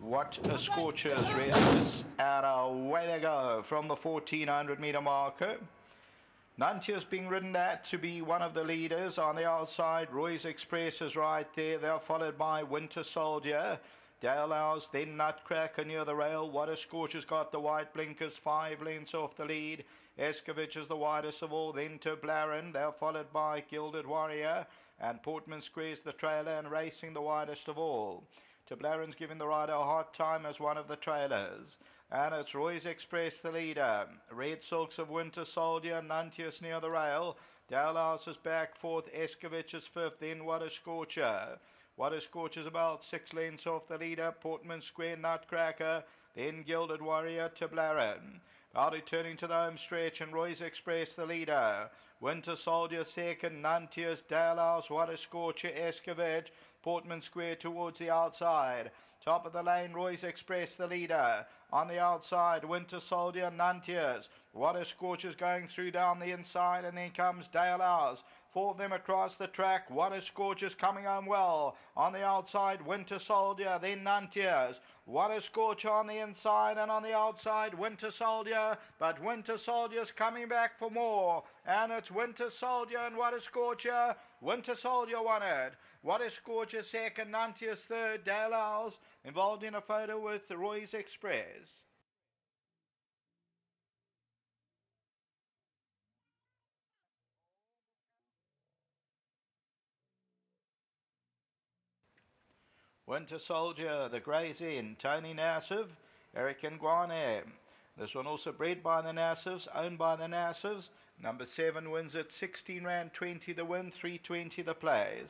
What a Scorcher's race, and away they go from the 1400 meter marker. Nantia's being ridden at to be one of the leaders. On the outside, Roy's Express is right there. They're followed by Winter Soldier. Dale House, then Nutcracker near the rail. What a Scorcher's got the white blinkers, 5 lengths off the lead. Escovitch is the widest of all, then to Blarin. They're followed by Gilded Warrior, and Portman Square's the trailer and racing the widest of all. To Blarin's giving the rider a hard time as one of the trailers. And it's Roy's Express the leader. Red Silks of Winter Soldier, Nuntius near the rail. Dalhouse is back fourth, Escovitch is fifth, then What a Scorcher. What a Scorcher's about 6 lengths off the leader. Portman Square, Nutcracker, then Gilded Warrior to Blarin. Out returning to the home stretch, and Roy's Express the leader. Winter Soldier second, Nuntius, Dalhouse, What a Scorcher, Escovitch, Portman Square towards the outside. Top of the lane, Roy's Express the leader. On the outside, Winter Soldier, Nuntius. What a Scorcher's going through down the inside, and then comes Dale House. 4 of them across the track. What a Scorcher's coming home well. On the outside, Winter Soldier, then Nuntius. What a Scorcher on the inside, and on the outside, Winter Soldier. But Winter Soldier's coming back for more. And it's Winter Soldier and What a Scorcher. Winter Soldier won it. What a Scorcher second, Nuntius third, Dale House involved in a photo with Roy's Express. Winter Soldier, the Grey's Inn, Tony Nassif, Eric Nguane. This one also bred by the Nassifs, owned by the Nassifs. Number 7 wins at 16 Rand 20 the win, 320 the plays.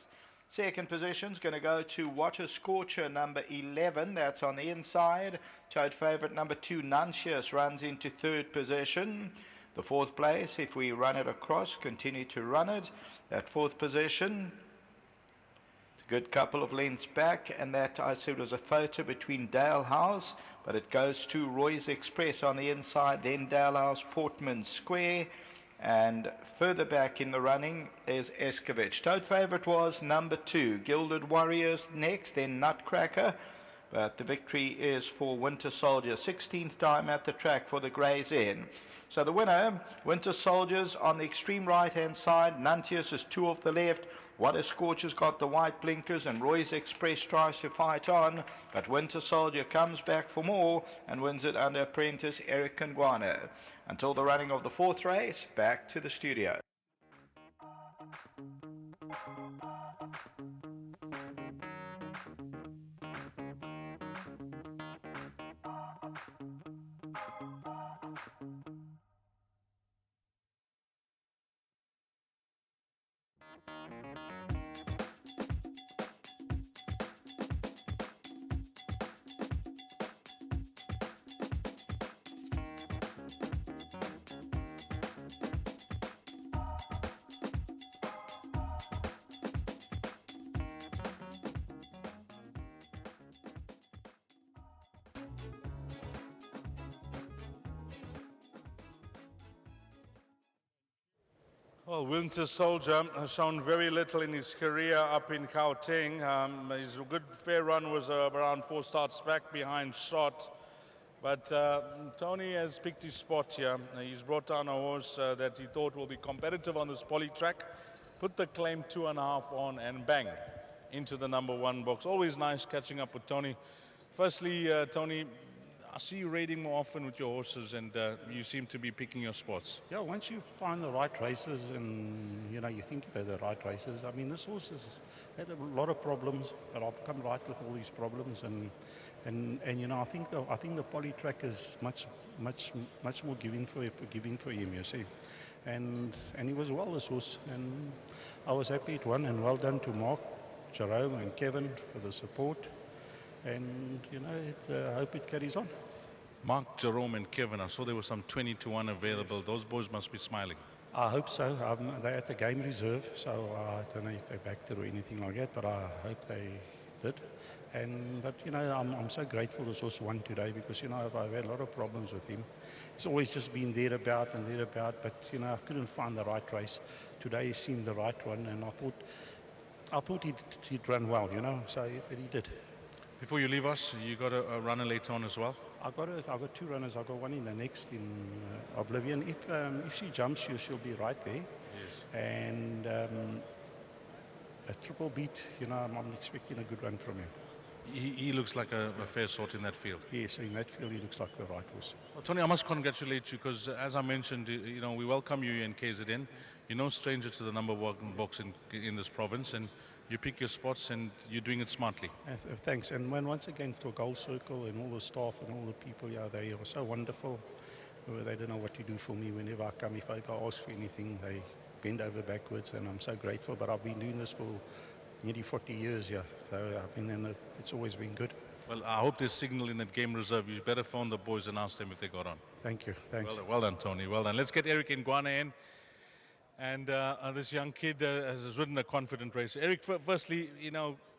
Second position's going to go to What a Scorcher, number 11. That's on the inside. Toad favourite number 2, Nuntius, runs into third position. The fourth place, if we run it across, continue to run it. At fourth position, good couple of lengths back, and that I said was a photo between Dale House, but it goes to Roy's Express on the inside, then Dale House, Portman Square, and further back in the running is Escovitch. Toad favourite was number 2, Gilded Warriors next, then Nutcracker, but the victory is for Winter Soldier, 16th time at the track for the Grey's Inn. So the winner, Winter Soldiers on the extreme right-hand side, Nuntius is 2 off the left. What a Scorcher's got the white blinkers, and Roy's Express tries to fight on, but Winter Soldier comes back for more and wins it under apprentice Eric Nguane. Until the running of the fourth race, back to the studio. Well, Winter Soldier has shown very little in his career up in Gauteng. His good fair run was around 4 starts back behind Shot. But Tony has picked his spot here. He's brought down a horse that he thought will be competitive on this poly track. Put the claim 2.5 on and bang, into the number 1 box. Always nice catching up with Tony. Firstly, Tony, I see you raiding more often with your horses, and you seem to be picking your spots. Yeah, once you find the right races and, you know, you think they're the right races. I mean, this horse has had a lot of problems, but I've come right with all these problems. And you know, I think the poly track is much more giving for him, you see. And he was well, this horse. And I was happy it won, and well done to Mark, Jerome and Kevin for the support. And, you know, I hope it carries on. Mark, Jerome and Kevin, I saw there was some 20-1 available. Those boys must be smiling. I hope so. They're at the game reserve, so I don't know if they backed it or anything like that, but I hope they did. But, you know, I'm so grateful this horse won today, because, you know, I've had a lot of problems with him. He's always just been thereabout, but, you know, I couldn't find the right race. Today seemed the right one, and I thought he'd run well, you know, but he did. Before you leave us, you got a runner later on as well. I've got two runners. I've got one in the next in Oblivion. If she jumps, she'll be right there. Yes. And a triple beat, I'm expecting a good run from him. He looks like a fair sort in that field. Yes, in that field he looks like the right horse. Well, Tony, I must congratulate you because, as I mentioned, we welcome you in KZN. You're no stranger to the number one box in this province, and you pick your spots and you're doing it smartly. Thanks. And once again for Gold Circle and all the staff and all the people, they are so wonderful. They don't know what to do for me whenever I come. If I ask for anything, they bend over backwards, and I'm so grateful. But I've been doing this for nearly 40 years, so it's always been good. Well, I hope there's signal in that game reserve. You better phone the boys and ask them if they got on. Thank you. Thanks. Well done, Tony. Well done. Let's get Eric Ngwana in. And this young kid has ridden a confident race. Eric, firstly,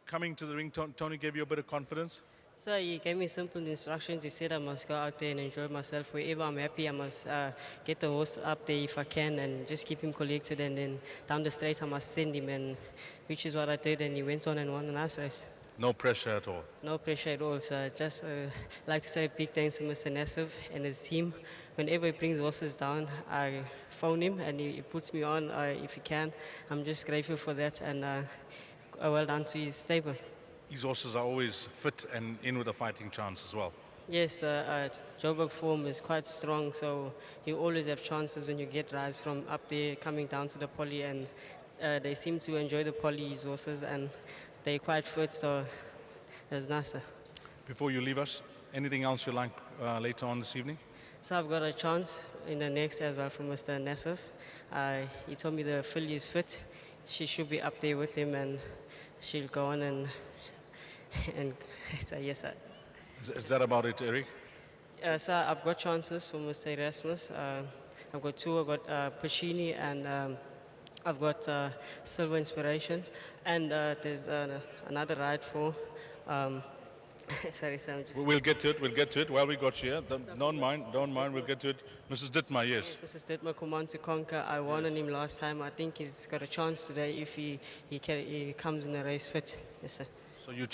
coming to the ring, Tony gave you a bit of confidence? So he gave me simple instructions. He said I must go out there and enjoy myself. Wherever I'm happy, I must get the horse up there if I can and just keep him collected. And then down the straight, I must send him, and which is what I did. And he went on and won a nice race. No pressure at all? No pressure at all. So I just like to say a big thanks to Mr. Nassif and his team. Whenever he brings horses down, I phone him and he puts me on if he can. I'm just grateful for that, and well done to his stable. His horses are always fit and in with a fighting chance as well. Yes, Joburg form is quite strong, so you always have chances when you get rides from up there coming down to the poly, and they seem to enjoy the poly, his horses, and they're quite fit, so it's nice. Before you leave us, anything else you like later on this evening? So I've got a chance in the next as well from Mr. Nassif. He told me the filly is fit. She should be up there with him, and she'll go on and so yes, sir. Is that about it, Eric? So I've got chances for Mr. Erasmus. I've got two. I've got Pacini, and I've got Silver Inspiration. And there's another ride for... sorry, Sam. We'll get to it. While we got you here, don't mind, we'll get to it. Mrs. Dittmar, yes. Mrs. Dittmar, Command to Conquer. I won on him last time. I think he's got a chance today if he comes in the race fit. Yes, sir. So you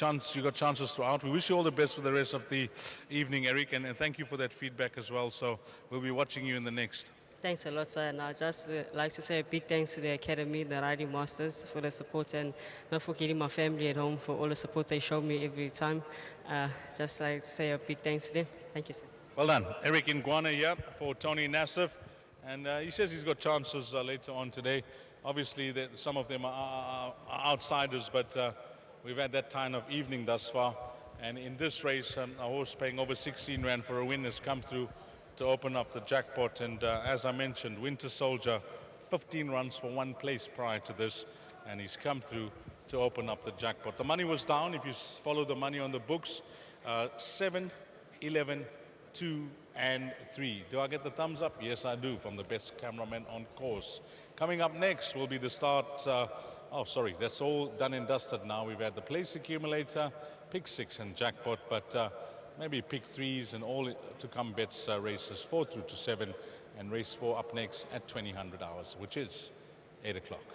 got chances throughout. We wish you all the best for the rest of the evening, Eric, and thank you for that feedback as well. So we'll be watching you in the next. Thanks a lot, sir. And I'd just like to say a big thanks to the Academy, the Riding Masters for the support, and not forgetting my family at home for all the support they show me every time. Just like to say a big thanks to them. Thank you, sir. Well done. Eric Ngwana here for Tony Nassif. And he says he's got chances later on today. Obviously, some of them are outsiders, but we've had that kind of evening thus far. And in this race, a horse paying over 16 rand for a win has come through to open up the jackpot. And as I mentioned, Winter Soldier, 15 runs for one place prior to this, and he's come through to open up the jackpot. The money was down. If you follow the money on the books, 7, 11, 2, and 3. Do I get the thumbs up? Yes, I do, from the best cameraman on course. Coming up next will be the start. That's all done and dusted now. We've had the place accumulator, pick 6 and jackpot, but maybe pick 3s and all to come bets races 4 through to 7, and race 4 up next at 2000 hours, which is 8 o'clock.